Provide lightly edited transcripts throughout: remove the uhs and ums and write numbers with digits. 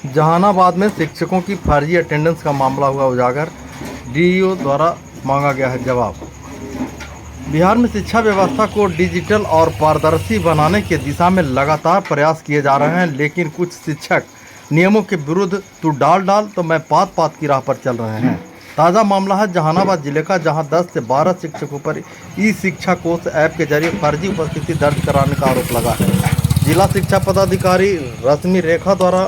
जहानाबाद में शिक्षकों की फर्जी अटेंडेंस का मामला हुआ उजागर। डीईओ द्वारा मांगा गया है जवाब। बिहार में शिक्षा व्यवस्था को डिजिटल और पारदर्शी बनाने की दिशा में लगातार प्रयास किए जा रहे हैं, लेकिन कुछ शिक्षक नियमों के विरुद्ध तू डाल तो मैं पात की राह पर चल रहे हैं। ताज़ा मामला है जहानाबाद जिले का, जहां 10 से 12 शिक्षकों पर ई शिक्षा कोष ऐप के जरिए फर्जी उपस्थिति दर्ज कराने का आरोप लगा है। जिला शिक्षा पदाधिकारी रश्मि रेखा द्वारा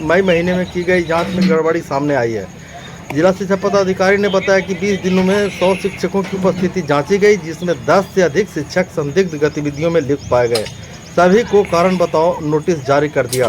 मई महीने में की गई जांच में गड़बड़ी सामने आई है। जिला शिक्षा पदाधिकारी ने बताया कि 20 दिनों में 100 शिक्षकों की उपस्थिति जांची गई, जिसमें 10 से अधिक शिक्षक संदिग्ध गतिविधियों में लिप्त पाए गए। सभी को कारण बताओ नोटिस जारी कर दिया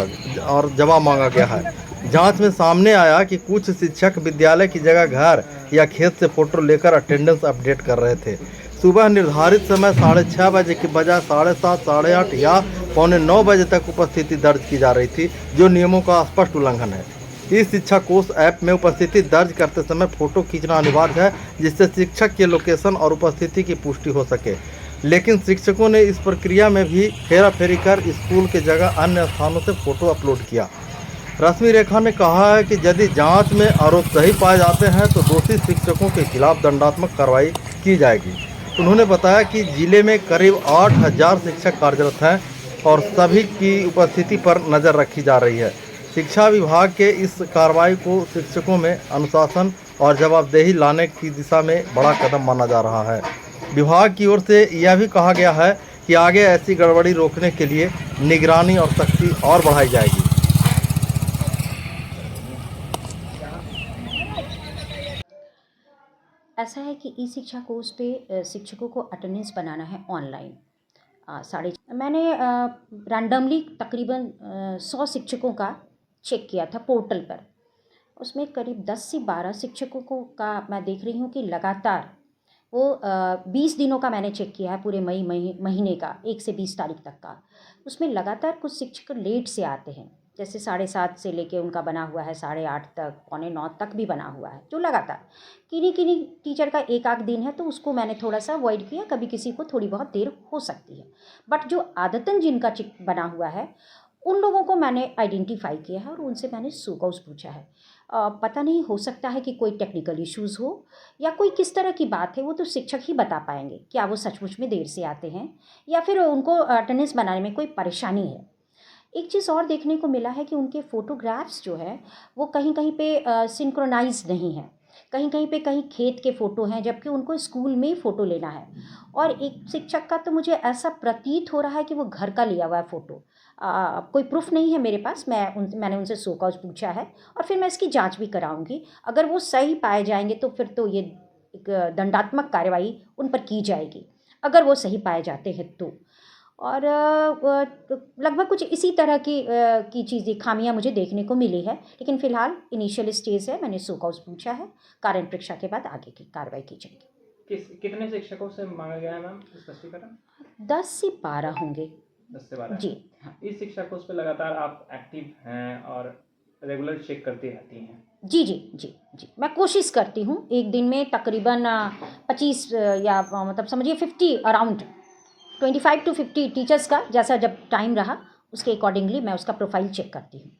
और जवाब मांगा गया है। जांच में सामने आया कि कुछ शिक्षक विद्यालय की जगह घर या खेत से फोटो लेकर अटेंडेंस अपडेट कर रहे थे। सुबह निर्धारित समय 6:30 बजे की बजाय 7:30, 8:30 या 8:45 बजे तक उपस्थिति दर्ज की जा रही थी, जो नियमों का स्पष्ट उल्लंघन है। इस शिक्षा कोष ऐप में उपस्थिति दर्ज करते समय फोटो खींचना अनिवार्य है, जिससे शिक्षक के लोकेशन और उपस्थिति की पुष्टि हो सके। लेकिन शिक्षकों ने इस प्रक्रिया में भी हेराफेरी कर स्कूल की जगह अन्य स्थानों से फोटो अपलोड किया। रश्मि रेखा ने कहा है कि यदि जांच में आरोप सही पाए जाते हैं तो दोषी शिक्षकों के खिलाफ दंडात्मक कार्रवाई की जाएगी। उन्होंने बताया कि जिले में करीब 8,000 शिक्षक कार्यरत हैं और सभी की उपस्थिति पर नज़र रखी जा रही है। शिक्षा विभाग के इस कार्रवाई को शिक्षकों में अनुशासन और जवाबदेही लाने की दिशा में बड़ा कदम माना जा रहा है। विभाग की ओर से यह भी कहा गया है कि आगे ऐसी गड़बड़ी रोकने के लिए निगरानी और सख्ती और बढ़ाई जाएगी। ऐसा है कि ई शिक्षा कोर्स पे शिक्षकों को अटेंडेंस बनाना है ऑनलाइन। मैंने रैंडमली तकरीबन 100 शिक्षकों का चेक किया था पोर्टल पर। उसमें करीब 10 से 12 शिक्षकों को का मैं देख रही हूँ कि लगातार वो 20 दिनों का मैंने चेक किया है, पूरे मई महीने का 1 से 20 तारीख तक का। उसमें लगातार कुछ शिक्षक लेट से आते हैं, जैसे 7:30 से लेके उनका बना हुआ है 8:30 तक, 8:45 तक भी बना हुआ है, जो लगातार किन्हीं टीचर का एक आध दिन है तो उसको मैंने थोड़ा सा अवॉइड किया, कभी किसी को थोड़ी बहुत देर हो सकती है। बट जो आदतन जिनका चेक बना हुआ है उन लोगों को मैंने आइडेंटिफाई किया है और उनसे मैंने शो-कॉज पूछा है। पता नहीं, हो सकता है कि कोई टेक्निकल इश्यूज़ हो या कोई किस तरह की बात है, वो तो शिक्षक ही बता पाएंगे। क्या वो सचमुच में देर से आते हैं या फिर उनको अटेंडेंस बनाने में कोई परेशानी है। एक चीज़ और देखने को मिला है कि उनके फ़ोटोग्राफ्स जो है वो कहीं कहीं पे सिंक्रोनाइज नहीं है, कहीं कहीं पे कहीं खेत के फ़ोटो हैं, जबकि उनको स्कूल में ही फ़ोटो लेना है। और एक शिक्षक का तो मुझे ऐसा प्रतीत हो रहा है कि वो घर का लिया हुआ है फ़ोटो। कोई प्रूफ नहीं है मेरे पास। मैंने उनसे शो कॉज पूछा है और फिर मैं इसकी जांच भी कराऊंगी। अगर वो सही पाए जाएंगे तो फिर तो ये एक दंडात्मक कार्रवाई उन पर की जाएगी, अगर वो सही पाए जाते हैं तो। और लगभग कुछ इसी तरह की चीज़ें, खामियां मुझे देखने को मिली है, लेकिन फ़िलहाल इनिशियल स्टेज है। मैंने शो कॉज पूछा है, कारण परीक्षा के बाद आगे की कार्रवाई की जाएगी। कितने शिक्षकों से मांगा गया है मैम स्पष्टीकरण? 10 से 12 होंगे। 10 से 12 जी हाँ। इस शिक्षा कोर्स पे लगातार आप एक्टिव हैं और रेगुलर चेक करती रहती हैं। जी जी जी जी, मैं कोशिश करती हूँ एक दिन में तकरीबन 25 या मतलब समझिए 50 अराउंड 25 to 50 टीचर्स का, जैसा जब टाइम रहा उसके अकॉर्डिंगली मैं उसका प्रोफाइल चेक करती हूँ।